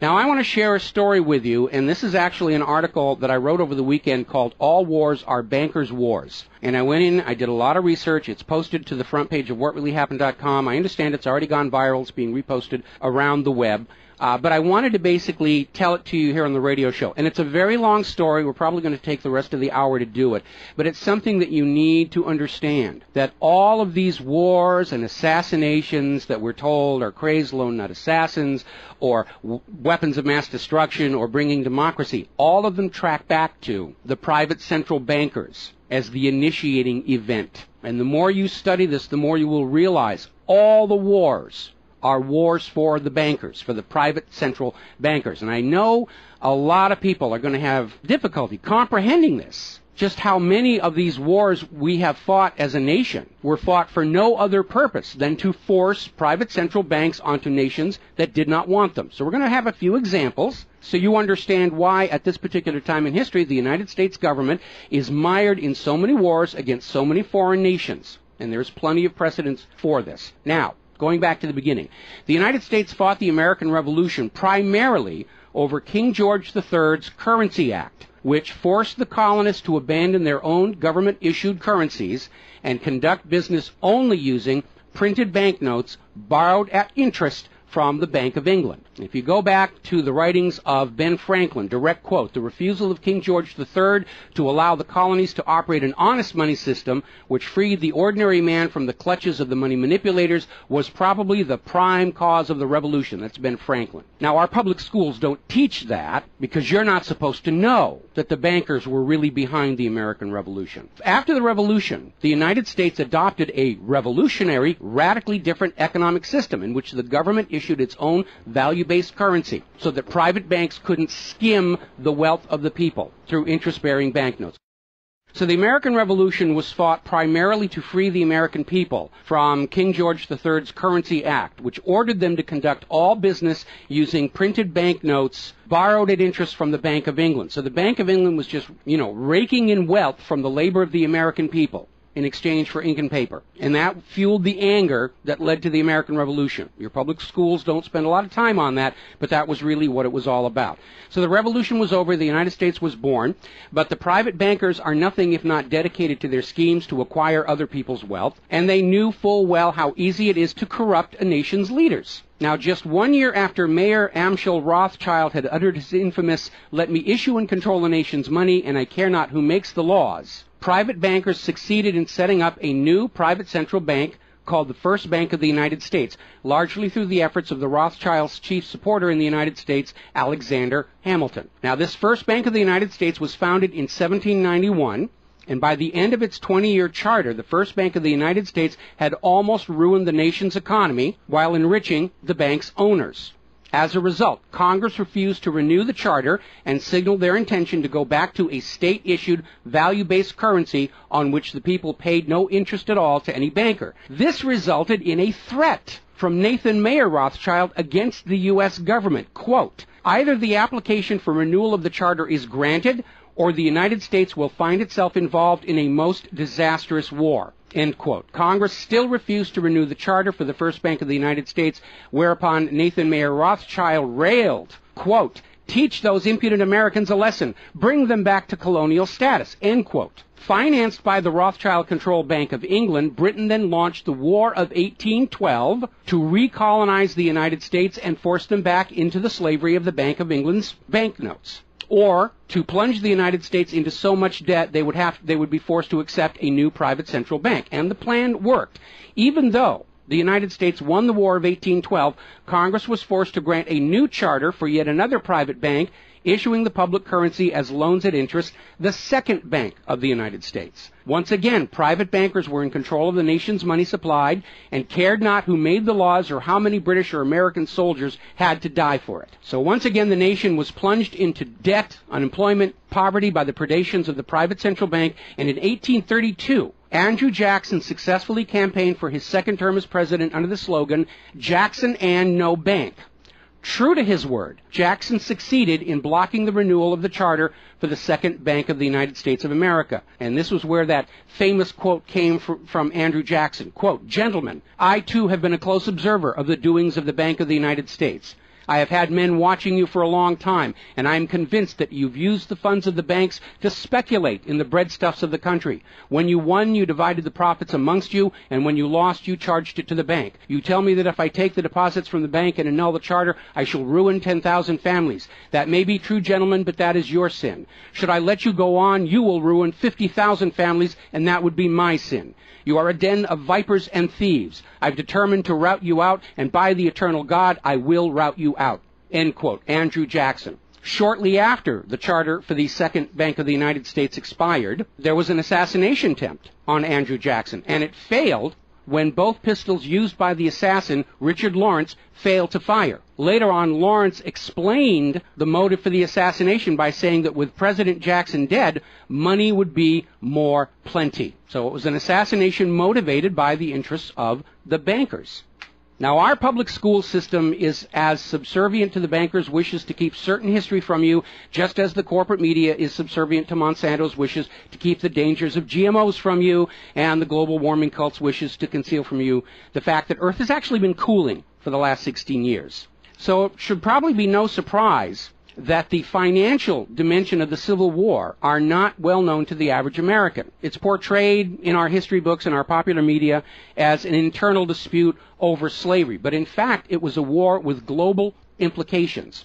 Now, I want to share a story with you, and this is actually an article that I wrote over the weekend called All Wars Are Bankers' Wars. And I went in, I did a lot of research. It's posted to the front page of whatreallyhappened.com. I understand it's already gone viral. It's being reposted around the web. But I wanted to basically tell it to you here on the radio show. And it's a very long story. We're probably going to take the rest of the hour to do it. But it's something that you need to understand, that all of these wars and assassinations that we're told are crazed lone nut assassins or weapons of mass destruction or bringing democracy, all of them track back to the private central bankers as the initiating event. And the more you study this, the more you will realize all the wars are wars for the bankers, for the private central bankers. And I know a lot of people are going to have difficulty comprehending this, just how many of these wars we have fought as a nation were fought for no other purpose than to force private central banks onto nations that did not want them. So we're going to have a few examples so you understand why at this particular time in history the United States government is mired in so many wars against so many foreign nations. And there's plenty of precedents for this. Now, going back to the beginning, the United States fought the American Revolution primarily over King George III's Currency Act, which forced the colonists to abandon their own government-issued currencies and conduct business only using printed banknotes borrowed at interest from the Bank of England. If you go back to the writings of Ben Franklin, direct quote, the refusal of King George III to allow the colonies to operate an honest money system which freed the ordinary man from the clutches of the money manipulators was probably the prime cause of the revolution. That's Ben Franklin. Now, our public schools don't teach that because you're not supposed to know that the bankers were really behind the American Revolution. After the Revolution, the United States adopted a revolutionary, radically different economic system in which the government issued its own value-based currency so that private banks couldn't skim the wealth of the people through interest-bearing banknotes. So the American Revolution was fought primarily to free the American people from King George III's Currency Act, which ordered them to conduct all business using printed banknotes borrowed at interest from the Bank of England. So the Bank of England was just, raking in wealth from the labor of the American people in exchange for ink and paper. And that fueled the anger that led to the American Revolution. Your public schools don't spend a lot of time on that, but that was really what it was all about. So the revolution was over, the United States was born, but the private bankers are nothing if not dedicated to their schemes to acquire other people's wealth, and they knew full well how easy it is to corrupt a nation's leaders. Now, just 1 year after Mayor Amschel Rothschild had uttered his infamous, "Let me issue and control the nation's money, and I care not who makes the laws," private bankers succeeded in setting up a new private central bank called the First Bank of the United States, largely through the efforts of the Rothschilds' chief supporter in the United States, Alexander Hamilton. Now, this First Bank of the United States was founded in 1791, and by the end of its 20-year charter, the First Bank of the United States had almost ruined the nation's economy while enriching the bank's owners. As a result, Congress refused to renew the charter and signaled their intention to go back to a state-issued, value-based currency on which the people paid no interest at all to any banker. This resulted in a threat from Nathan Mayer Rothschild against the U.S. government. Quote, "Either the application for renewal of the charter is granted, or the United States will find itself involved in a most disastrous war." End quote. Congress still refused to renew the charter for the First Bank of the United States, whereupon Nathan Mayer Rothschild railed, quote, "Teach those impudent Americans a lesson. Bring them back to colonial status." End quote. Financed by the Rothschild-controlled Bank of England, Britain then launched the War of 1812 to recolonize the United States and force them back into the slavery of the Bank of England's banknotes, or to plunge the United States into so much debt they would be forced to accept a new private central bank. And the plan worked. Even though the United States won the War of 1812, Congress was forced to grant a new charter for yet another private bank, issuing the public currency as loans at interest, the Second Bank of the United States. Once again, private bankers were in control of the nation's money supplied and cared not who made the laws or how many British or American soldiers had to die for it. So once again, the nation was plunged into debt, unemployment, poverty by the predations of the private central bank, and in 1832, Andrew Jackson successfully campaigned for his second term as president under the slogan, "Jackson and no bank." True to his word, Jackson succeeded in blocking the renewal of the charter for the Second Bank of the United States of America. And this was where that famous quote came from Andrew Jackson. Quote, "Gentlemen, I too have been a close observer of the doings of the Bank of the United States. I have had men watching you for a long time, and I am convinced that you've used the funds of the banks to speculate in the breadstuffs of the country. When you won, you divided the profits amongst you, and when you lost, you charged it to the bank. You tell me that if I take the deposits from the bank and annul the charter, I shall ruin 10,000 families. That may be true, gentlemen, but that is your sin. Should I let you go on, you will ruin 50,000 families, and that would be my sin. You are a den of vipers and thieves. I've determined to rout you out, and by the eternal God, I will rout you out. End quote. Andrew Jackson. Shortly after the charter for the Second Bank of the United States expired, there was an assassination attempt on Andrew Jackson, and it failed when both pistols used by the assassin, Richard Lawrence, failed to fire. Later on, Lawrence explained the motive for the assassination by saying that with President Jackson dead, money would be more plenty. So it was an assassination motivated by the interests of the bankers. Now, our public school system is as subservient to the bankers' wishes to keep certain history from you, just as the corporate media is subservient to Monsanto's wishes to keep the dangers of GMOs from you, and the global warming cult's wishes to conceal from you the fact that Earth has actually been cooling for the last 16 years. So it should probably be no surprise that the financial dimension of the Civil War are not well known to the average American. It's portrayed in our history books and our popular media as an internal dispute over slavery, but in fact it was a war with global implications.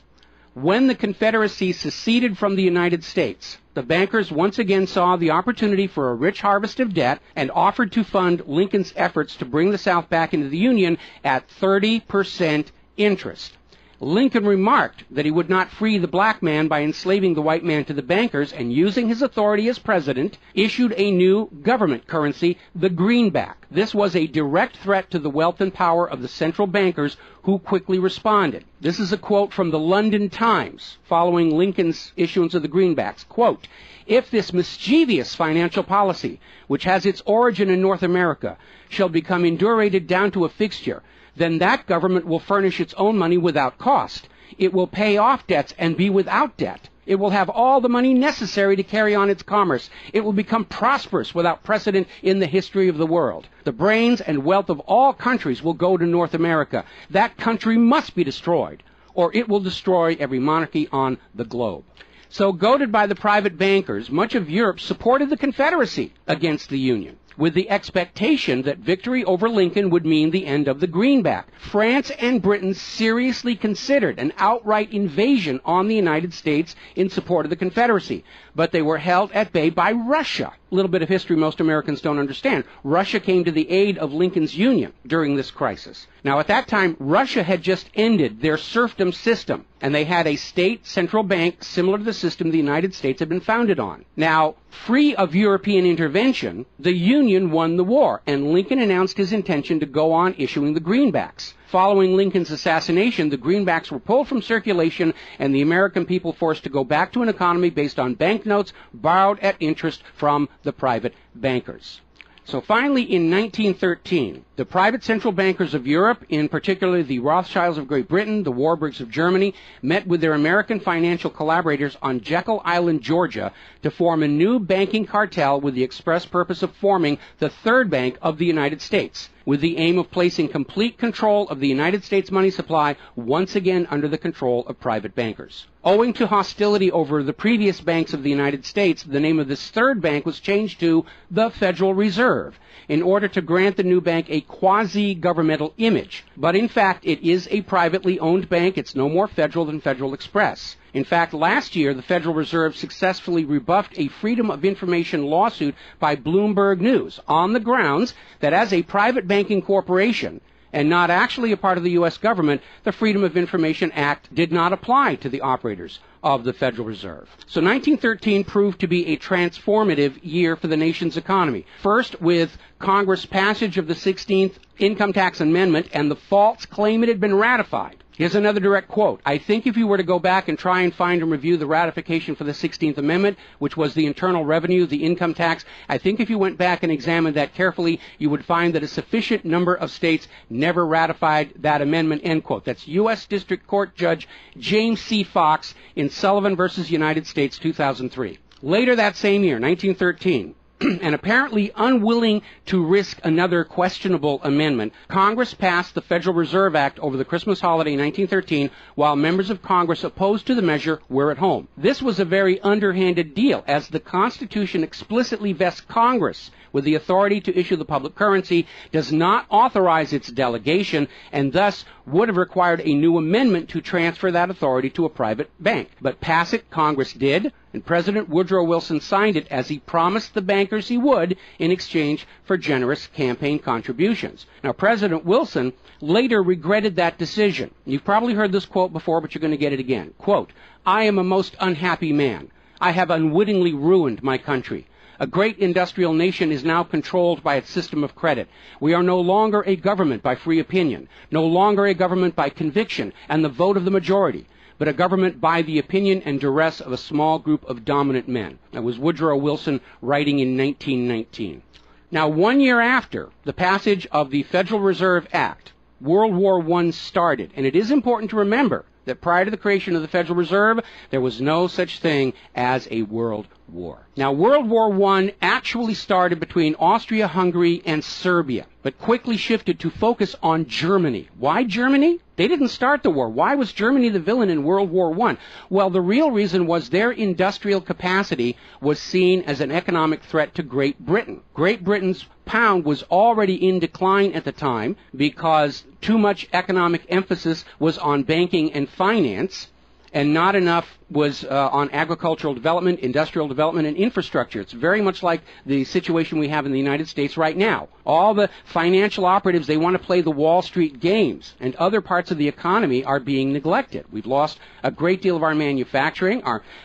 When the Confederacy seceded from the United States, the bankers once again saw the opportunity for a rich harvest of debt and offered to fund Lincoln's efforts to bring the South back into the Union at 30% interest. Lincoln remarked that he would not free the black man by enslaving the white man to the bankers, and using his authority as president, issued a new government currency, the greenback. This was a direct threat to the wealth and power of the central bankers, who quickly responded. This is a quote from the London Times following Lincoln's issuance of the greenbacks. Quote, "If this mischievous financial policy, which has its origin in North America, shall become indurated down to a fixture, then that government will furnish its own money without cost. It will pay off debts and be without debt. It will have all the money necessary to carry on its commerce. It will become prosperous without precedent in the history of the world. The brains and wealth of all countries will go to North America. That country must be destroyed, or it will destroy every monarchy on the globe." So, goaded by the private bankers, much of Europe supported the Confederacy against the Union, with the expectation that victory over Lincoln would mean the end of the greenback. France and Britain seriously considered an outright invasion on the United States in support of the Confederacy, but they were held at bay by Russia. A little bit of history most Americans don't understand. Russia came to the aid of Lincoln's Union during this crisis. Now, at that time, Russia had just ended their serfdom system, and they had a state central bank similar to the system the United States had been founded on. Now, free of European intervention, the Union won the war, and Lincoln announced his intention to go on issuing the greenbacks. Following Lincoln's assassination, the greenbacks were pulled from circulation, and the American people forced to go back to an economy based on banknotes borrowed at interest from the private bankers. So finally, in 1913, the private central bankers of Europe, in particular the Rothschilds of Great Britain, the Warburgs of Germany, met with their American financial collaborators on Jekyll Island, Georgia, to form a new banking cartel with the express purpose of forming the Third Bank of the United States, with the aim of placing complete control of the United States money supply once again under the control of private bankers. Owing to hostility over the previous banks of the United States, the name of this third bank was changed to the Federal Reserve, in order to grant the new bank a quasi-governmental image. But in fact, it is a privately owned bank. It's no more federal than Federal Express. In fact, last year, the Federal Reserve successfully rebuffed a Freedom of Information lawsuit by Bloomberg News on the grounds that as a private banking corporation, and not actually a part of the U.S. government, the Freedom of Information Act did not apply to the operators of the Federal Reserve. So 1913 proved to be a transformative year for the nation's economy. First, with Congress' passage of the 16th Income Tax Amendment and the false claim it had been ratified. Here's another direct quote. "I think if you were to go back and try and find and review the ratification for the 16th Amendment, which was the internal revenue, the income tax, I think if you went back and examined that carefully, you would find that a sufficient number of states never ratified that amendment," end quote. That's U.S. District Court Judge James C. Fox in Sullivan versus United States, 2003. Later that same year, 1913, and apparently unwilling to risk another questionable amendment, Congress passed the Federal Reserve Act over the Christmas holiday in 1913, while members of Congress opposed to the measure were at home. This was a very underhanded deal, as the Constitution explicitly vests Congress with the authority to issue the public currency, does not authorize its delegation, and thus would have required a new amendment to transfer that authority to a private bank. But pass it, Congress did, and President Woodrow Wilson signed it as he promised the bankers he would in exchange for generous campaign contributions. Now, President Wilson later regretted that decision. You've probably heard this quote before, but you're going to get it again. Quote, "I am a most unhappy man. I have unwittingly ruined my country. A great industrial nation is now controlled by its system of credit. We are no longer a government by free opinion, no longer a government by conviction and the vote of the majority, but a government by the opinion and duress of a small group of dominant men." That was Woodrow Wilson writing in 1919. Now, 1 year after the passage of the Federal Reserve Act, World War I started, and it is important to remember that prior to the creation of the Federal Reserve, there was no such thing as a world war. Now, World War I actually started between Austria-Hungary and Serbia, but quickly shifted to focus on Germany. Why Germany? They didn't start the war. Why was Germany the villain in World War I? Well, the real reason was their industrial capacity was seen as an economic threat to Great Britain. Great Britain's pound was already in decline at the time because too much economic emphasis was on banking and finance, and not enough was on agricultural development, industrial development, and infrastructure. It's very much like the situation we have in the United States right now. All the financial operatives, they want to play the Wall Street games, and other parts of the economy are being neglected. We've lost a great deal of our manufacturing.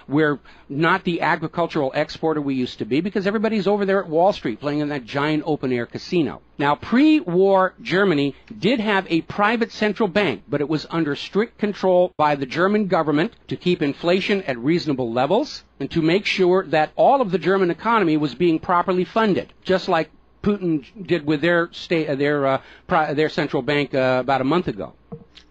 We're not the agricultural exporter we used to be because everybody's over there at Wall Street playing in that giant open-air casino. Now, pre-war Germany did have a private central bank, but it was under strict control by the German government to keep inflation at reasonable levels and to make sure that all of the German economy was being properly funded, just like Putin did with their central bank about a month ago.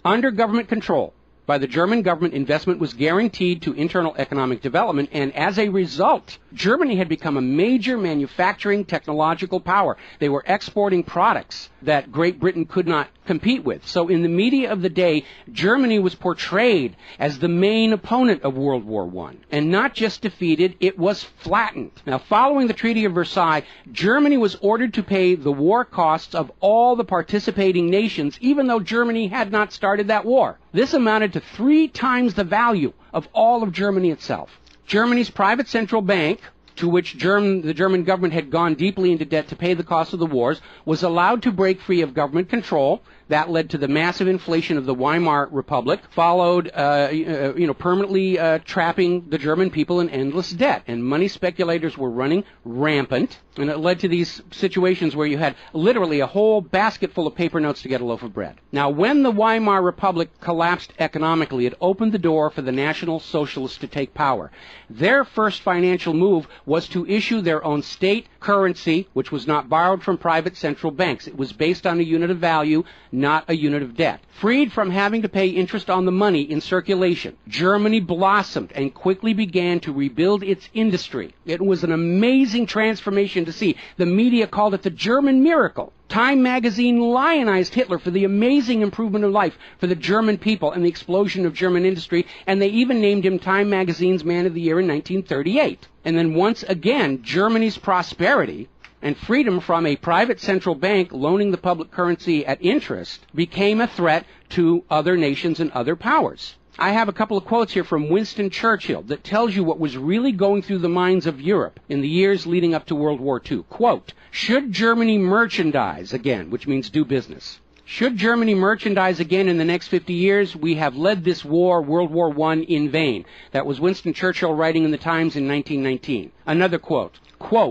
Under government control by the German government, investment was guaranteed to internal economic development, and as a result, Germany had become a major manufacturing technological power. They were exporting products that Great Britain could not compete with. So in the media of the day, Germany was portrayed as the main opponent of World War I. And not just defeated, it was flattened. Now, following the Treaty of Versailles, Germany was ordered to pay the war costs of all the participating nations, even though Germany had not started that war. This amounted to 3 times the value of all of Germany itself. Germany's private central bank, to which the German government had gone deeply into debt to pay the cost of the wars, was allowed to break free of government control. That led to the massive inflation of the Weimar Republic, followed, permanently trapping the German people in endless debt. And money speculators were running rampant, and it led to these situations where you had literally a whole basket full of paper notes to get a loaf of bread. Now, when the Weimar Republic collapsed economically, it opened the door for the National Socialists to take power. Their first financial move was to issue their own state currency, which was not borrowed from private central banks. It was based on a unit of value, not a unit of debt. Freed from having to pay interest on the money in circulation, Germany blossomed and quickly began to rebuild its industry. It was an amazing transformation to see. The media called it the German miracle. Time magazine lionized Hitler for the amazing improvement of life for the German people and the explosion of German industry, and they even named him Time magazine's Man of the Year in 1938. And then once again, Germany's prosperity and freedom from a private central bank loaning the public currency at interest became a threat to other nations and other powers. I have a couple of quotes here from Winston Churchill that tells you what was really going through the minds of Europe in the years leading up to World War II. Quote, "Should Germany merchandise again," which means do business, "should Germany merchandise again in the next 50 years, we have led this war, World War I, in vain." That was Winston Churchill writing in the Times in 1919. Another quote,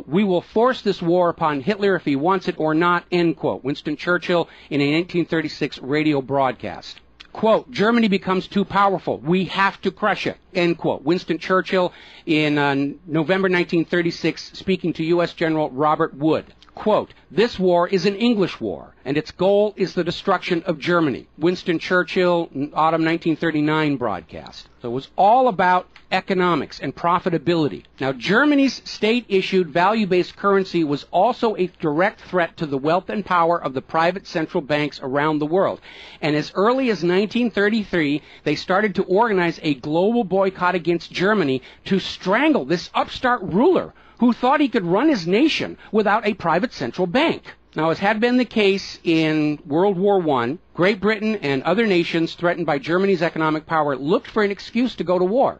"We will force this war upon Hitler if he wants it or not," end quote. Winston Churchill in a 1936 radio broadcast. Quote, "Germany becomes too powerful. We have to crush it," end quote. Winston Churchill in November 1936 speaking to U.S. General Robert Wood. Quote, "This war is an English war, and its goal is the destruction of Germany." Winston Churchill, autumn 1939 broadcast. So it was all about economics and profitability. Now, Germany's state-issued value-based currency was also a direct threat to the wealth and power of the private central banks around the world. And as early as 1933, they started to organize a global boycott against Germany to strangle this upstart ruler who thought he could run his nation without a private central bank. Now, as had been the case in World War I, Great Britain and other nations threatened by Germany's economic power looked for an excuse to go to war.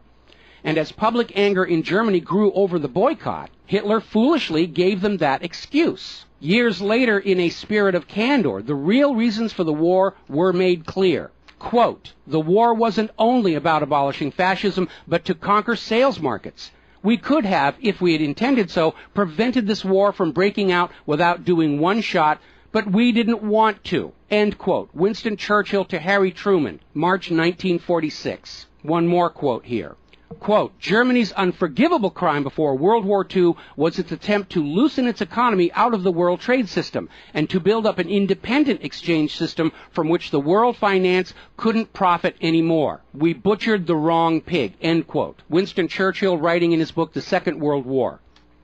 And as public anger in Germany grew over the boycott, Hitler foolishly gave them that excuse. Years later, in a spirit of candor, the real reasons for the war were made clear. Quote, "The war wasn't only about abolishing fascism, but to conquer sales markets. We could have, if we had intended so, prevented this war from breaking out without doing one shot, but we didn't want to." End quote. Winston Churchill to Harry Truman, March 1946. One more quote here. Quote, "Germany's unforgivable crime before World War II was its attempt to loosen its economy out of the world trade system and to build up an independent exchange system from which the world finance couldn't profit anymore. We butchered the wrong pig." End quote. Winston Churchill writing in his book, The Second World War.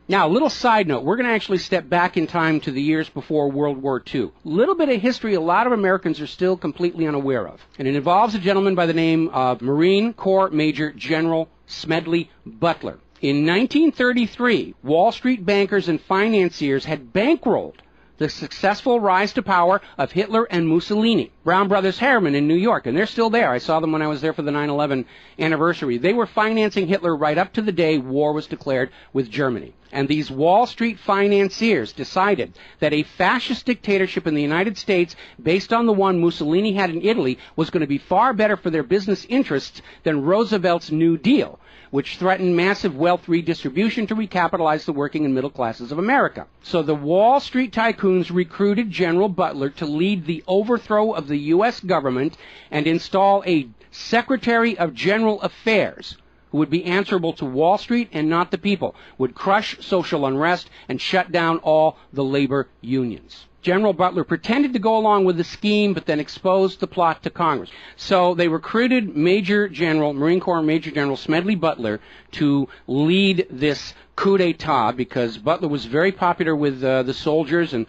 Now, a little side note, we're going to actually step back in time to the years before World War II. A little bit of history a lot of Americans are still completely unaware of. And it involves a gentleman by the name of Marine Corps Major General Smedley Butler. In 1933, Wall Street bankers and financiers had bankrolled the successful rise to power of Hitler and Mussolini. Brown Brothers Harriman in New York, and they're still there. I saw them when I was there for the 9/11 anniversary. They were financing Hitler right up to the day war was declared with Germany. And these Wall Street financiers decided that a fascist dictatorship in the United States, based on the one Mussolini had in Italy, was going to be far better for their business interests than Roosevelt's New Deal, which threatened massive wealth redistribution to recapitalize the working and middle classes of America. So the Wall Street tycoons recruited General Butler to lead the overthrow of the U.S. government and install a Secretary of General Affairs who would be answerable to Wall Street and not the people, would crush social unrest and shut down all the labor unions. General Butler pretended to go along with the scheme, but then exposed the plot to Congress. So they recruited Marine Corps Major General Smedley Butler to lead this coup d'etat because Butler was very popular with the soldiers, and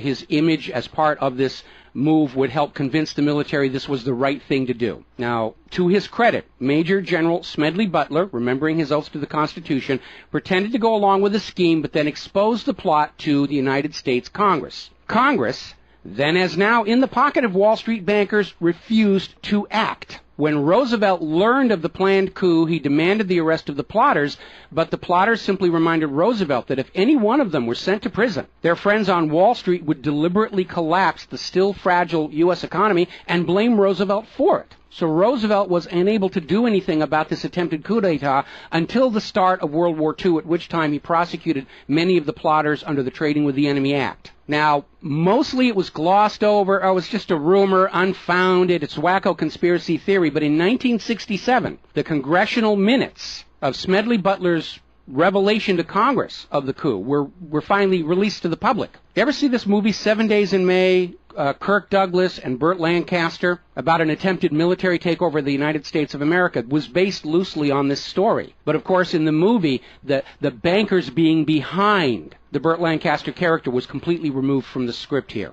his image as part of this move would help convince the military this was the right thing to do. Now, to his credit, Major General Smedley Butler, remembering his oath to the Constitution, pretended to go along with the scheme, but then exposed the plot to the United States Congress. Congress, then as now in the pocket of Wall Street bankers, refused to act. When Roosevelt learned of the planned coup, he demanded the arrest of the plotters, but the plotters simply reminded Roosevelt that if any one of them were sent to prison, their friends on Wall Street would deliberately collapse the still fragile U.S. economy and blame Roosevelt for it. So Roosevelt was unable to do anything about this attempted coup d'etat until the start of World War II, at which time he prosecuted many of the plotters under the Trading with the Enemy Act. Now, mostly it was glossed over. Oh, it was just a rumor, unfounded. It's wacko conspiracy theory. But in 1967, the congressional minutes of Smedley Butler's revelation to Congress of the coup were finally released to the public. You ever see this movie 7 Days in May, Kirk Douglas and Burt Lancaster, about an attempted military takeover of the United States of America? It was based loosely on this story. But of course, in the movie, the bankers being behind the Burt Lancaster character was completely removed from the script here.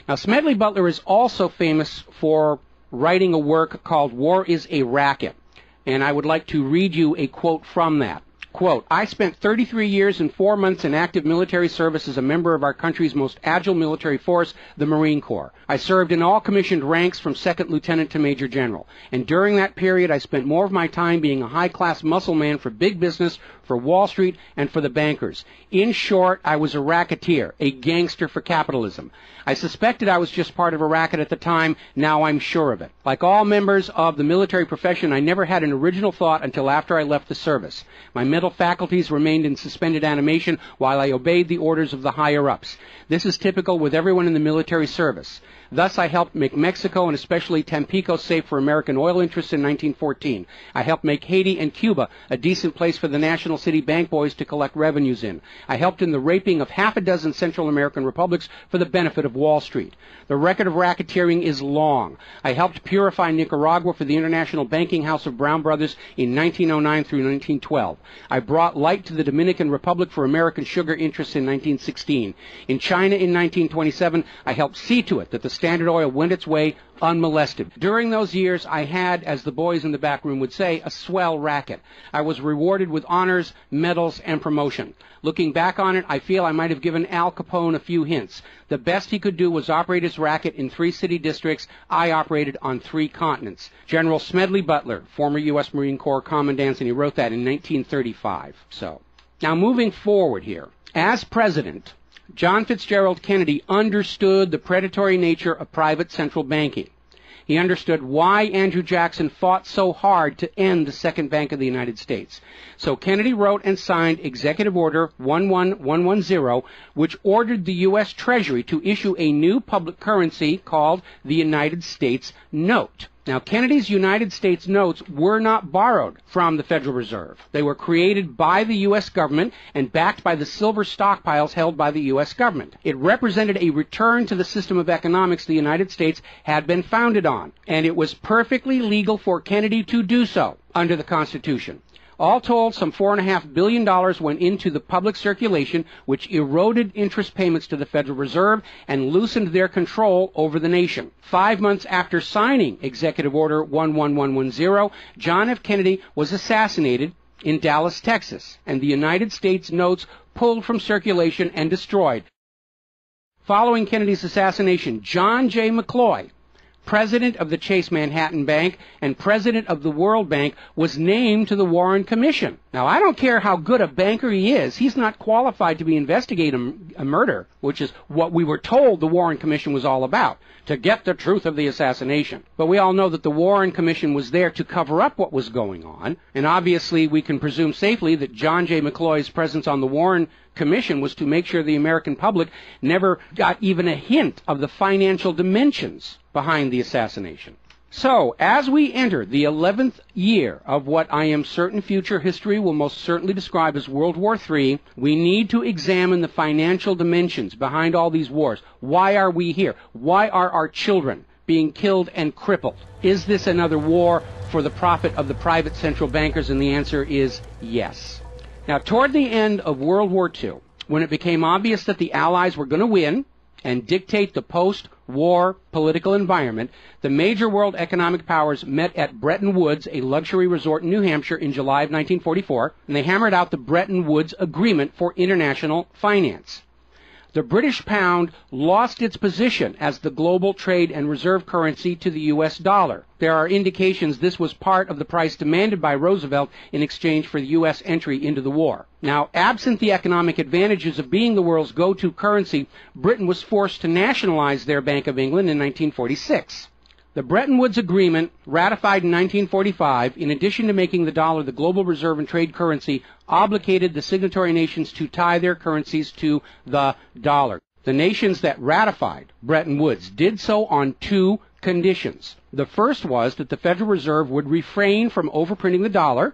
Now, Smedley Butler is also famous for writing a work called War is a Racket. And I would like to read you a quote from that. Quote, "I spent 33 years and 4 months in active military service as a member of our country's most agile military force, the Marine Corps. I served in all commissioned ranks from second lieutenant to major general. And during that period, I spent more of my time being a high-class muscle man for big business, for Wall Street, and for the bankers. In short, I was a racketeer, a gangster for capitalism. I suspected I was just part of a racket at the time. Now I'm sure of it. Like all members of the military profession, I never had an original thought until after I left the service. My mental faculties remained in suspended animation while I obeyed the orders of the higher-ups. This is typical with everyone in the military service. Thus, I helped make Mexico and especially Tampico safe for American oil interests in 1914. I helped make Haiti and Cuba a decent place for the national international city bank boys to collect revenues in. I helped in the raping of half a dozen Central American republics for the benefit of Wall Street. The record of racketeering is long. I helped purify Nicaragua for the international banking house of Brown Brothers in 1909 through 1912. I brought light to the Dominican Republic for American sugar interests in 1916. In China in 1927, I helped see to it that the Standard Oil went its way unmolested. During those years, I had, as the boys in the back room would say, a swell racket. I was rewarded with honors, medals, and promotion. Looking back on it, I feel I might have given Al Capone a few hints. The best he could do was operate his racket in 3 city districts. I operated on 3 continents. General Smedley Butler, former U.S. Marine Corps Commandant, and he wrote that in 1935. So, now moving forward here. As president, John Fitzgerald Kennedy understood the predatory nature of private central banking. He understood why Andrew Jackson fought so hard to end the Second Bank of the United States. So Kennedy wrote and signed Executive Order 11110, which ordered the U.S. Treasury to issue a new public currency called the United States Note. Now, Kennedy's United States notes were not borrowed from the Federal Reserve. They were created by the U.S. government and backed by the silver stockpiles held by the U.S. government. It represented a return to the system of economics the United States had been founded on, and it was perfectly legal for Kennedy to do so under the Constitution. All told, some $4.5 billion went into the public circulation, which eroded interest payments to the Federal Reserve and loosened their control over the nation. 5 months after signing Executive Order 11110, John F. Kennedy was assassinated in Dallas, Texas, and the United States notes pulled from circulation and destroyed. Following Kennedy's assassination, John J. McCloy, president of the Chase Manhattan Bank and president of the World Bank, was named to the Warren Commission. Now, I don't care how good a banker he is, he's not qualified to be investigating a murder, which is what we were told the Warren Commission was all about, to get the truth of the assassination. But we all know that the Warren Commission was there to cover up what was going on, and obviously we can presume safely that John J. McCloy's presence on the Warren Commission was to make sure the American public never got even a hint of the financial dimensions behind the assassination. So, as we enter the 11th year of what I am certain future history will most certainly describe as World War III, we need to examine the financial dimensions behind all these wars. Why are we here? Why are our children being killed and crippled? Is this another war for the profit of the private central bankers? And the answer is yes. Now, toward the end of World War II, when it became obvious that the Allies were going to win and dictate the post-war political environment, the major world economic powers met at Bretton Woods, a luxury resort in New Hampshire, in July of 1944, and they hammered out the Bretton Woods Agreement for International Finance. The British pound lost its position as the global trade and reserve currency to the U.S. dollar. There are indications this was part of the price demanded by Roosevelt in exchange for the U.S. entry into the war. Now, absent the economic advantages of being the world's go-to currency, Britain was forced to nationalize their Bank of England in 1946. The Bretton Woods Agreement, ratified in 1945, in addition to making the dollar the global reserve and trade currency, obligated the signatory nations to tie their currencies to the dollar. The nations that ratified Bretton Woods did so on 2 conditions. The first was that the Federal Reserve would refrain from overprinting the dollar,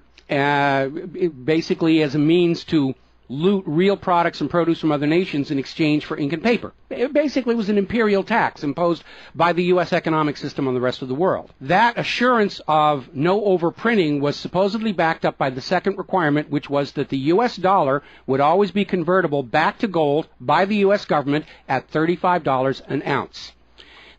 basically as a means to loot real products and produce from other nations in exchange for ink and paper. It basically was an imperial tax imposed by the U.S. economic system on the rest of the world. That assurance of no overprinting was supposedly backed up by the second requirement, which was that the U.S. dollar would always be convertible back to gold by the U.S. government at $35 an ounce.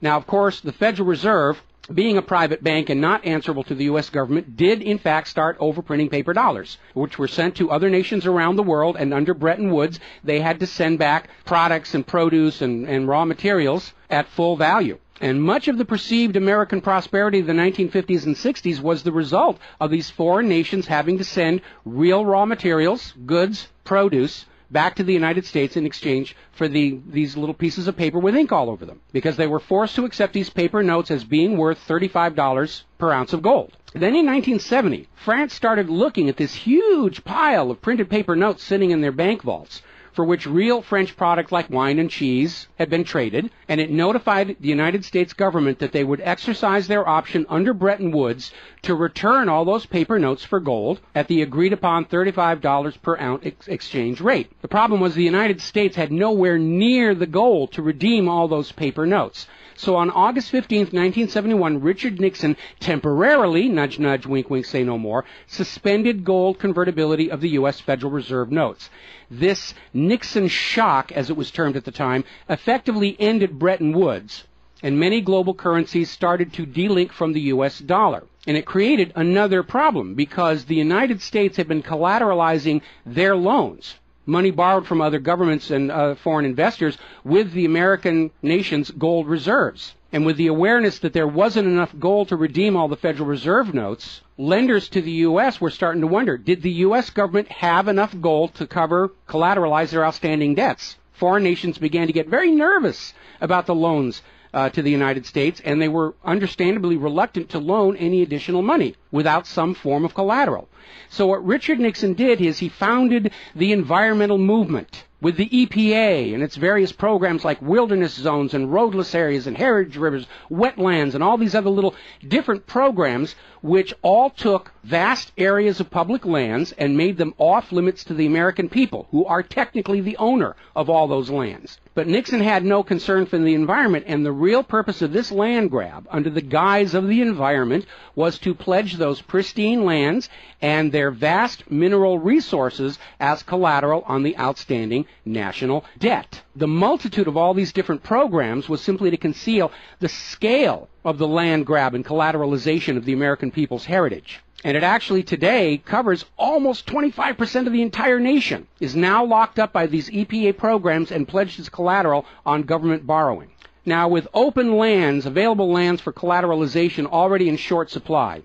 Now, of course, the Federal Reserve, being a private bank and not answerable to the U.S. government, did in fact start overprinting paper dollars, which were sent to other nations around the world, and under Bretton Woods, they had to send back products and produce and raw materials at full value. And much of the perceived American prosperity of the 1950s and 60s was the result of these foreign nations having to send real raw materials, goods, produce, back to the United States in exchange for these little pieces of paper with ink all over them, because they were forced to accept these paper notes as being worth $35 per ounce of gold. Then in 1970, France started looking at this huge pile of printed paper notes sitting in their bank vaults, for which real French products like wine and cheese had been traded, and it notified the United States government that they would exercise their option under Bretton Woods to return all those paper notes for gold at the agreed-upon $35 per ounce exchange rate. The problem was the United States had nowhere near the gold to redeem all those paper notes. So on August 15, 1971, Richard Nixon temporarily, nudge, nudge, wink, wink, say no more, suspended gold convertibility of the U.S. Federal Reserve notes. This Nixon shock, as it was termed at the time, effectively ended Bretton Woods, and many global currencies started to delink from the U.S. dollar. And it created another problem because the United States had been collateralizing their loans, money borrowed from other governments and foreign investors, with the American nation's gold reserves. And with the awareness that there wasn't enough gold to redeem all the Federal Reserve notes, lenders to the U.S. were starting to wonder, did the U.S. government have enough gold to collateralize their outstanding debts? Foreign nations began to get very nervous about the loans to the United States, and they were understandably reluctant to loan any additional money without some form of collateral. So what Richard Nixon did is he founded the environmental movement with the EPA and its various programs like wilderness zones and roadless areas and heritage rivers, wetlands, and all these other little different programs which all took vast areas of public lands and made them off limits to the American people, who are technically the owner of all those lands. But Nixon had no concern for the environment, and the real purpose of this land grab, under the guise of the environment, was to pledge those pristine lands and their vast mineral resources as collateral on the outstanding national debt. The multitude of all these different programs was simply to conceal the scale of the land grab and collateralization of the American people's heritage. And it actually today covers almost 25% of the entire nation, is now locked up by these EPA programs and pledged as collateral on government borrowing. Now, with open lands, available lands for collateralization already in short supply,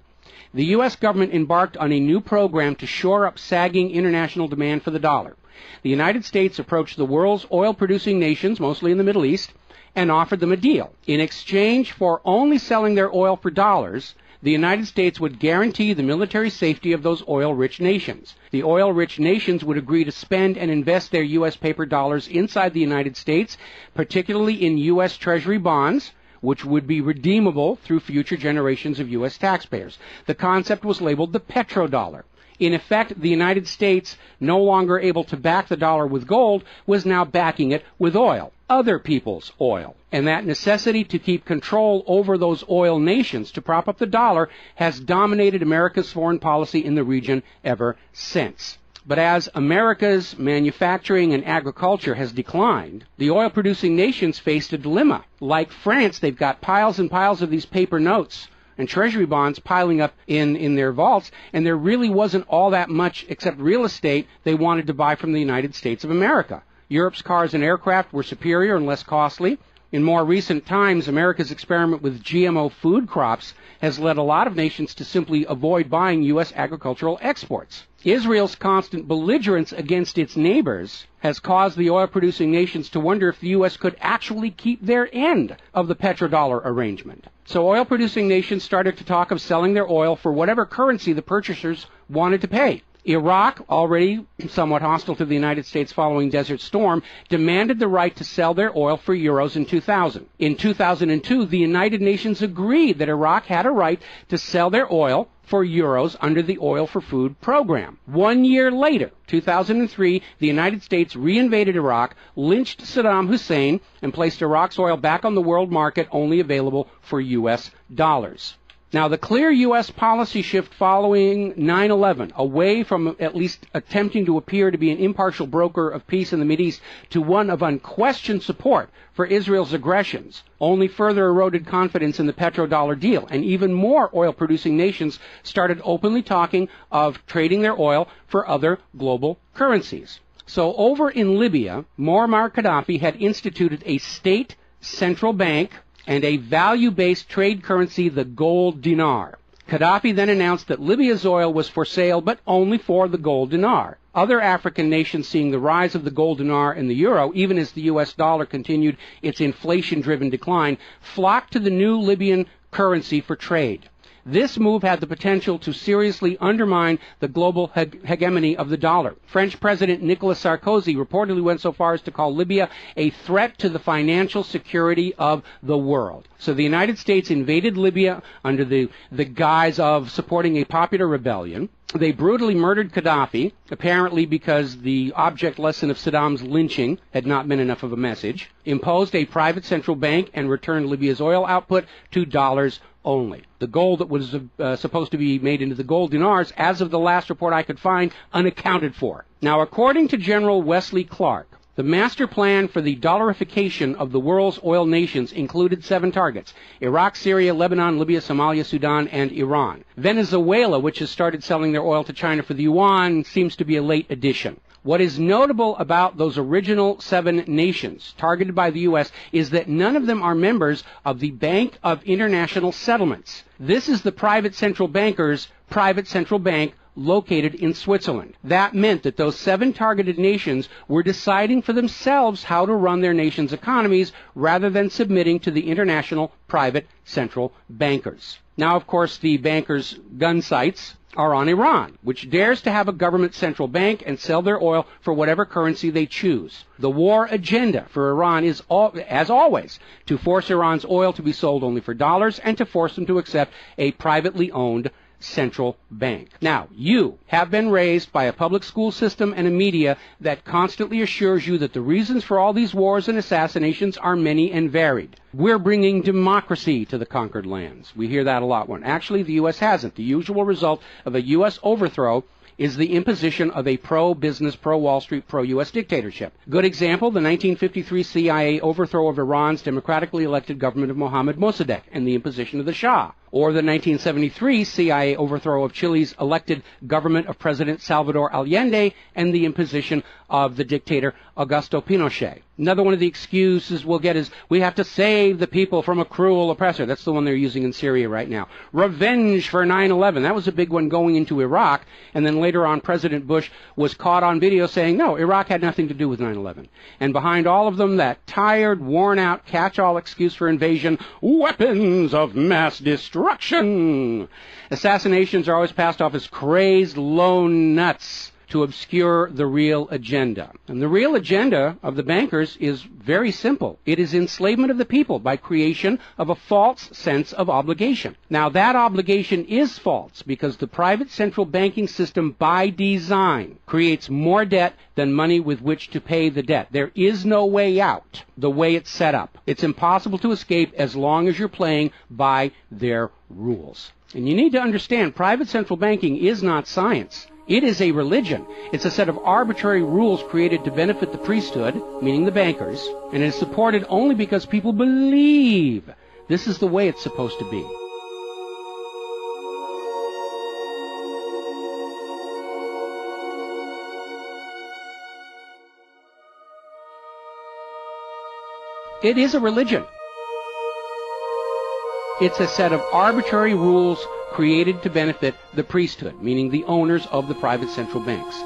the U.S. government embarked on a new program to shore up sagging international demand for the dollar. The United States approached the world's oil-producing nations, mostly in the Middle East, and offered them a deal. In exchange for only selling their oil for dollars, the United States would guarantee the military safety of those oil-rich nations. The oil-rich nations would agree to spend and invest their U.S. paper dollars inside the United States, particularly in U.S. Treasury bonds, which would be redeemable through future generations of U.S. taxpayers. The concept was labeled the petrodollar. In effect, the United States, no longer able to back the dollar with gold, was now backing it with oil, other people's oil. And that necessity to keep control over those oil nations to prop up the dollar has dominated America's foreign policy in the region ever since. But as America's manufacturing and agriculture has declined, the oil-producing nations faced a dilemma. Like France, they've got piles and piles of these paper notes and treasury bonds piling up in their vaults, and there really wasn't all that much except real estate they wanted to buy from the United States of America. Europe's cars and aircraft were superior and less costly. In more recent times, America's experiment with GMO food crops has led a lot of nations to simply avoid buying U.S. agricultural exports. Israel's constant belligerence against its neighbors has caused the oil-producing nations to wonder if the U.S. could actually keep their end of the petrodollar arrangement. So oil-producing nations started to talk of selling their oil for whatever currency the purchasers wanted to pay. Iraq, already somewhat hostile to the United States following Desert Storm, demanded the right to sell their oil for euros in 2000. In 2002, the United Nations agreed that Iraq had a right to sell their oil for euros under the Oil for Food program. 1 year later, 2003, the United States reinvaded Iraq, lynched Saddam Hussein, and placed Iraq's oil back on the world market, only available for U.S. dollars. Now, the clear U.S. policy shift following 9/11, away from at least attempting to appear to be an impartial broker of peace in the Mideast to one of unquestioned support for Israel's aggressions, only further eroded confidence in the petrodollar deal, and even more oil-producing nations started openly talking of trading their oil for other global currencies. So over in Libya, Muammar Gaddafi had instituted a state central bank and a value-based trade currency, the gold dinar. Gaddafi then announced that Libya's oil was for sale, but only for the gold dinar. Other African nations, seeing the rise of the gold dinar and the euro, even as the U.S. dollar continued its inflation-driven decline, flocked to the new Libyan currency for trade. This move had the potential to seriously undermine the global hegemony of the dollar. French President Nicolas Sarkozy reportedly went so far as to call Libya a threat to the financial security of the world. So the United States invaded Libya under the guise of supporting a popular rebellion. They brutally murdered Gaddafi, apparently because the object lesson of Saddam's lynching had not been enough of a message, imposed a private central bank, and returned Libya's oil output to dollars only. The gold that was supposed to be made into the gold dinars, as of the last report I could find, unaccounted for. Now, according to General Wesley Clark, the master plan for the dollarification of the world's oil nations included 7 targets: Iraq, Syria, Lebanon, Libya, Somalia, Sudan, and Iran. Venezuela, which has started selling their oil to China for the yuan, seems to be a late addition. What is notable about those original 7 nations targeted by the U.S. is that none of them are members of the Bank of International Settlements. This is the private central banker's private central bank located in Switzerland. That meant that those 7 targeted nations were deciding for themselves how to run their nation's economies rather than submitting to the international private central bankers. Now, of course, the bankers' gun sights are on Iran, which dares to have a government central bank and sell their oil for whatever currency they choose. The war agenda for Iran is, as always, to force Iran's oil to be sold only for dollars and to force them to accept a privately owned central bank. Now, you have been raised by a public school system and a media that constantly assures you that the reasons for all these wars and assassinations are many and varied. We're bringing democracy to the conquered lands. We hear that a lot when actually the U.S. hasn't. The usual result of a U.S. overthrow is the imposition of a pro-business, pro-Wall Street, pro-U.S. dictatorship. Good example, the 1953 CIA overthrow of Iran's democratically elected government of Mohammad Mossadegh and the imposition of the Shah. Or the 1973 CIA overthrow of Chile's elected government of President Salvador Allende and the imposition of the dictator Augusto Pinochet. Another one of the excuses we'll get is we have to save the people from a cruel oppressor. That's the one they're using in Syria right now. Revenge for 9/11. That was a big one going into Iraq. And then later on, President Bush was caught on video saying, no, Iraq had nothing to do with 9/11. And behind all of them, that tired, worn-out, catch-all excuse for invasion, weapons of mass destruction. Assassinations are always passed off as crazed lone nuts to obscure the real agenda. And the real agenda of the bankers is very simple. It is enslavement of the people by creation of a false sense of obligation. Now, that obligation is false because the private central banking system by design creates more debt than money with which to pay the debt. There is no way out the way it's set up. It's impossible to escape as long as you're playing by their rules. And you need to understand, private central banking is not science. It is a religion. It's a set of arbitrary rules created to benefit the priesthood, meaning the bankers, and it is supported only because people believe this is the way it's supposed to be. It is a religion. It's a set of arbitrary rules created to benefit the priesthood, meaning the owners of the private central banks.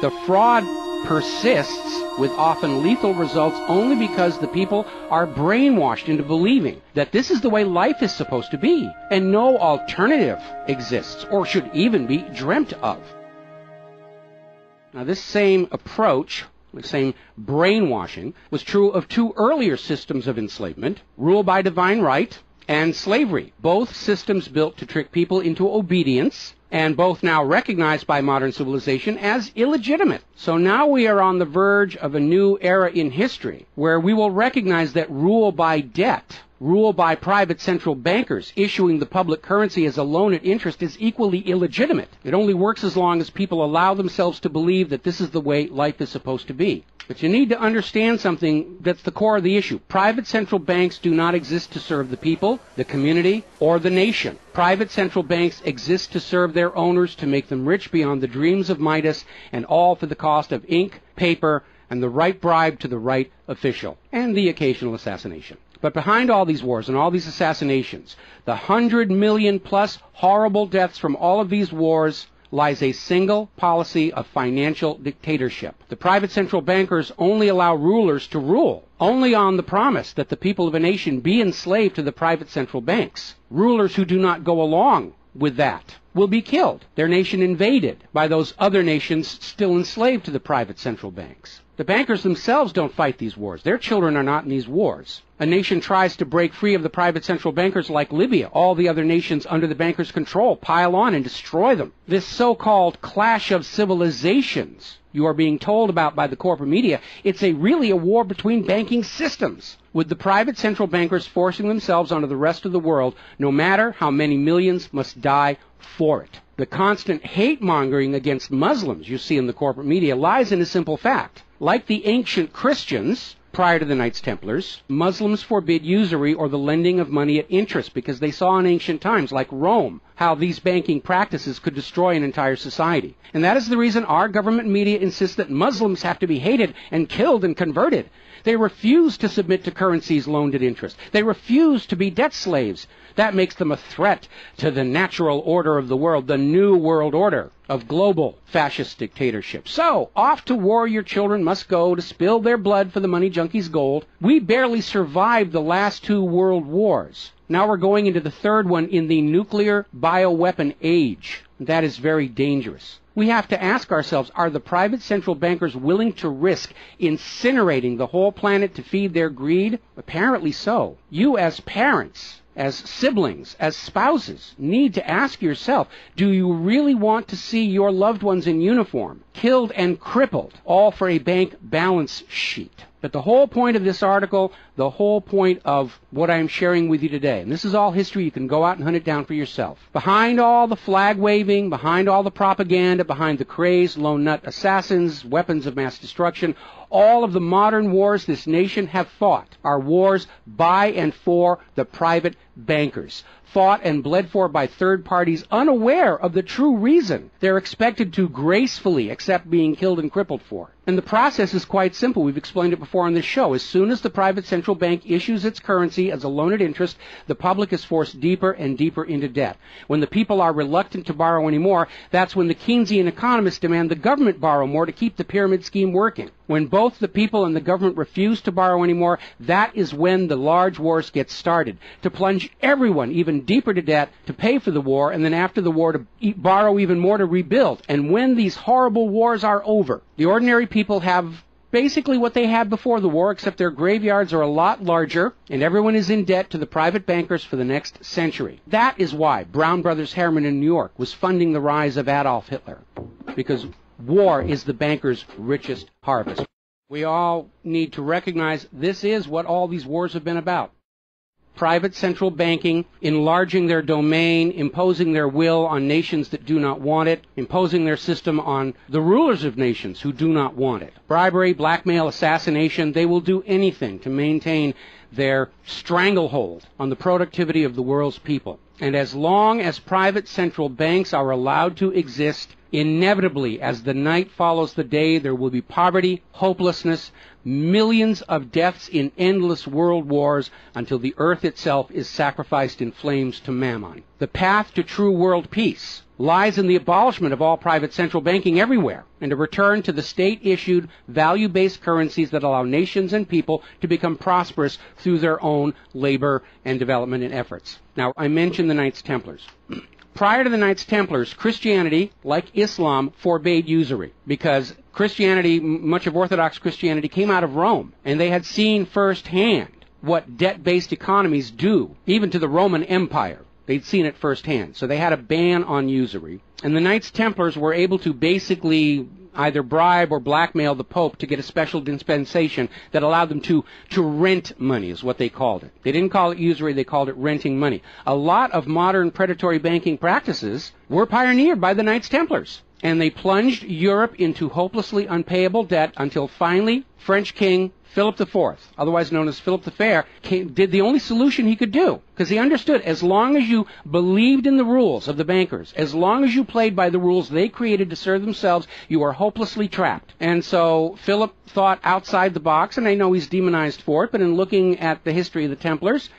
The fraud persists with often lethal results only because the people are brainwashed into believing that this is the way life is supposed to be, and no alternative exists or should even be dreamt of. Now, this same approach, the same brainwashing, was true of 2 earlier systems of enslavement, rule by divine right and slavery, both systems built to trick people into obedience, and both now recognized by modern civilization as illegitimate. So now we are on the verge of a new era in history where we will recognize that rule by debt, rule by private central bankers issuing the public currency as a loan at interest is equally illegitimate. It only works as long as people allow themselves to believe that this is the way life is supposed to be. But you need to understand something that's the core of the issue. Private central banks do not exist to serve the people, the community, or the nation. Private central banks exist to serve their owners, to make them rich beyond the dreams of Midas, and all for the cost of ink, paper, and the right bribe to the right official, and the occasional assassination. But behind all these wars and all these assassinations, the 100 million plus horrible deaths from all of these wars, lies a single policy of financial dictatorship. The private central bankers only allow rulers to rule, only on the promise that the people of a nation be enslaved to the private central banks. Rulers who do not go along with that will be killed. Their nation invaded by those other nations still enslaved to the private central banks. The bankers themselves don't fight these wars. Their children are not in these wars. A nation tries to break free of the private central bankers like Libya. All the other nations under the bankers' control pile on and destroy them. This so-called clash of civilizations you are being told about by the corporate media, it's really a war between banking systems, with the private central bankers forcing themselves onto the rest of the world, no matter how many millions must die for it. The constant hate-mongering against Muslims you see in the corporate media lies in a simple fact. Like the ancient Christians, prior to the Knights Templars, Muslims forbid usury or the lending of money at interest because they saw in ancient times, like Rome, how these banking practices could destroy an entire society. And that is the reason our government media insists that Muslims have to be hated and killed and converted. They refuse to submit to currencies loaned at interest. They refuse to be debt slaves. That makes them a threat to the natural order of the world, the new world order of global fascist dictatorship. So, off to war your children must go to spill their blood for the money junkies' gold. We barely survived the last 2 world wars. Now we're going into the third one in the nuclear bioweapon age. That is very dangerous. We have to ask ourselves, are the private central bankers willing to risk incinerating the whole planet to feed their greed? Apparently so. You as parents, as siblings, as spouses, need to ask yourself, do you really want to see your loved ones in uniform, killed and crippled, all for a bank balance sheet? But the whole point of this article, the whole point of what I'm sharing with you today, and this is all history, you can go out and hunt it down for yourself. Behind all the flag waving, behind all the propaganda, behind the crazed lone nut assassins, weapons of mass destruction, all of the modern wars this nation have fought are wars by and for the private bankers, fought and bled for by third parties unaware of the true reason they're expected to gracefully accept being killed and crippled for. And the process is quite simple. We've explained it before on this show. As soon as the private central bank issues its currency as a loan at interest, the public is forced deeper and deeper into debt. When the people are reluctant to borrow anymore, that's when the Keynesian economists demand the government borrow more to keep the pyramid scheme working. When both the people and the government refuse to borrow anymore, that is when the large wars get started, to plunge everyone even deeper to debt to pay for the war, and then after the war to borrow even more to rebuild. And when these horrible wars are over, the ordinary people have basically what they had before the war, except their graveyards are a lot larger, and everyone is in debt to the private bankers for the next century. That is why Brown Brothers Harriman in New York was funding the rise of Adolf Hitler, because war is the bankers' richest harvest. We all need to recognize this is what all these wars have been about. Private central banking, enlarging their domain, imposing their will on nations that do not want it, imposing their system on the rulers of nations who do not want it. Bribery, blackmail, assassination, they will do anything to maintain their stranglehold on the productivity of the world's people. And as long as private central banks are allowed to exist, inevitably, as the night follows the day, there will be poverty, hopelessness, millions of deaths in endless world wars until the earth itself is sacrificed in flames to Mammon. The path to true world peace lies in the abolishment of all private central banking everywhere, and a return to the state-issued, value-based currencies that allow nations and people to become prosperous through their own labor and development and efforts. Now, I mentioned the Knights Templars. Prior to the Knights Templars, Christianity, like Islam, forbade usury because Christianity, much of Orthodox Christianity, came out of Rome, and they had seen firsthand what debt-based economies do, even to the Roman Empire. They'd seen it firsthand. So they had a ban on usury. And the Knights Templars were able to basically either bribe or blackmail the Pope to get a special dispensation that allowed them to rent money, is what they called it. They didn't call it usury, they called it renting money. A lot of modern predatory banking practices were pioneered by the Knights Templars. And they plunged Europe into hopelessly unpayable debt until finally French King Philip IV, otherwise known as Philip the Fair, did the only solution he could do, because he understood as long as you believed in the rules of the bankers, as long as you played by the rules they created to serve themselves, you are hopelessly trapped. And so Philip thought outside the box, and I know he's demonized for it, but in looking at the history of the Templars,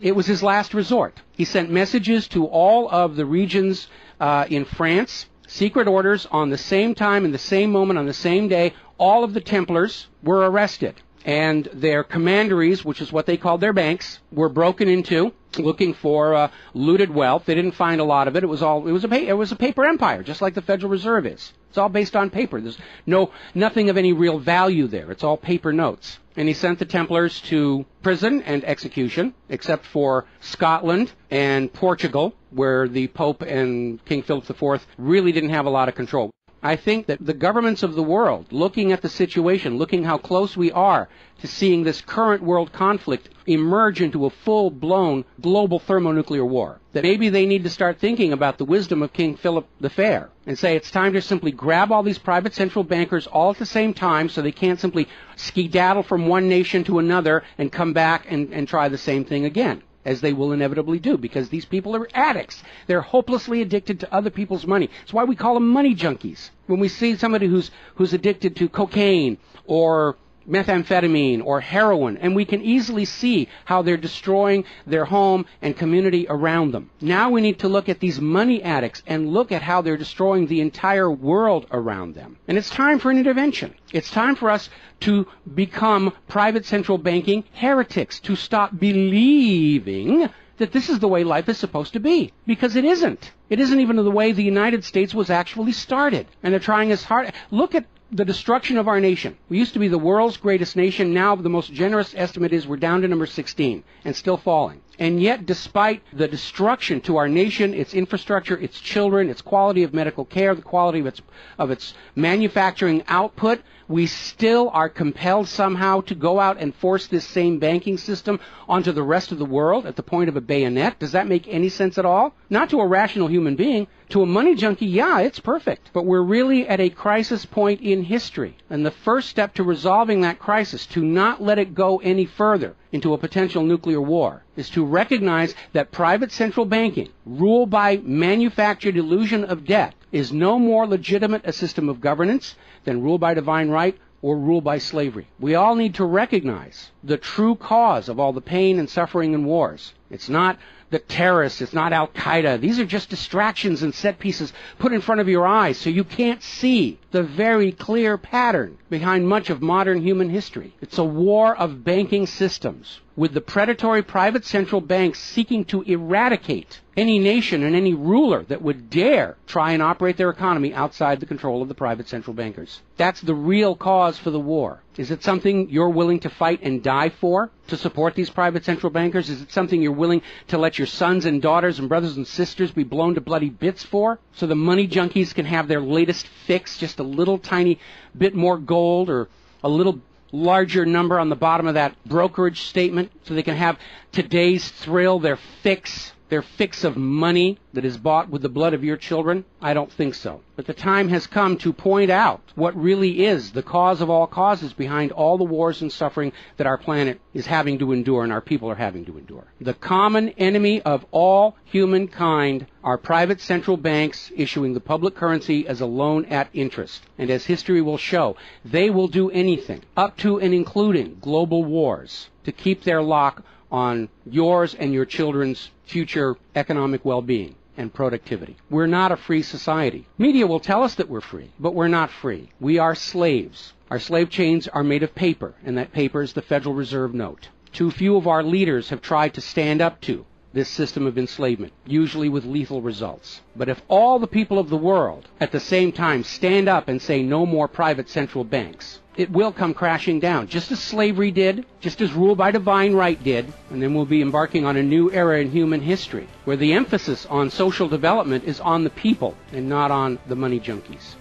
it was his last resort. He sent messages to all of the regions in France, secret orders on the same time, in the same moment, on the same day. All of the Templars were arrested. and their commanderies, which is what they called their banks, were broken into, looking for looted wealth. They didn't find a lot of it. It was a paper empire, just like the Federal Reserve is. It's all based on paper. There's nothing of any real value there. It's all paper notes. And he sent the Templars to prison and execution, except for Scotland and Portugal, where the Pope and King Philip IV really didn't have a lot of control. I think that the governments of the world, looking at the situation, looking how close we are to seeing this current world conflict emerge into a full-blown global thermonuclear war, that maybe they need to start thinking about the wisdom of King Philip the Fair and say it's time to simply grab all these private central bankers all at the same time so they can't simply skedaddle from one nation to another and come back and try the same thing again, as they will inevitably do, because these people are addicts. They're hopelessly addicted to other people's money. It's why we call them money junkies. When we see somebody who's addicted to cocaine or methamphetamine or heroin, and we can easily see how they're destroying their home and community around them. Now we need to look at these money addicts and look at how they're destroying the entire world around them. And it's time for an intervention. It's time for us to become private central banking heretics, to stop believing that this is the way life is supposed to be, because it isn't. It isn't even the way the United States was actually started. And they're trying as hard. Look at the destruction of our nation. We used to be the world's greatest nation. Now the most generous estimate is we're down to number 16 and still falling. And yet, despite the destruction to our nation, its infrastructure, its children, its quality of medical care, the quality of its manufacturing output, we still are compelled somehow to go out and force this same banking system onto the rest of the world at the point of a bayonet. Does that make any sense at all? Not to a rational human being. To a money junkie, yeah, it's perfect. But we're really at a crisis point in history. And the first step to resolving that crisis, to not let it go any further into a potential nuclear war, is to recognize that private central banking, ruled by manufactured illusion of debt, is no more legitimate a system of governance than rule by divine right or rule by slavery. We all need to recognize the true cause of all the pain and suffering and wars. It's not the terrorists, it's not Al-Qaeda. These are just distractions and set pieces put in front of your eyes so you can't see the very clear pattern behind much of modern human history. It's a war of banking systems, with the predatory private central banks seeking to eradicate any nation and any ruler that would dare try and operate their economy outside the control of the private central bankers. That's the real cause for the war. Is it something you're willing to fight and die for, to support these private central bankers? Is it something you're willing to let your sons and daughters and brothers and sisters be blown to bloody bits for, so the money junkies can have their latest fix, just a little tiny bit more gold or a little larger number on the bottom of that brokerage statement, so they can have today's thrill, their fix of money that is bought with the blood of your children? I don't think so. But the time has come to point out what really is the cause of all causes behind all the wars and suffering that our planet is having to endure and our people are having to endure. The common enemy of all humankind are private central banks issuing the public currency as a loan at interest. And as history will show, they will do anything, up to and including global wars, to keep their lock on yours and your children's future economic well-being and productivity. We're not a free society. Media will tell us that we're free, but we're not free. We are slaves. Our slave chains are made of paper, and that paper is the Federal Reserve note. Too few of our leaders have tried to stand up to this system of enslavement, usually with lethal results. But if all the people of the world at the same time stand up and say no more private central banks, it will come crashing down, just as slavery did, just as rule by divine right did, and then we'll be embarking on a new era in human history, where the emphasis on social development is on the people and not on the money junkies.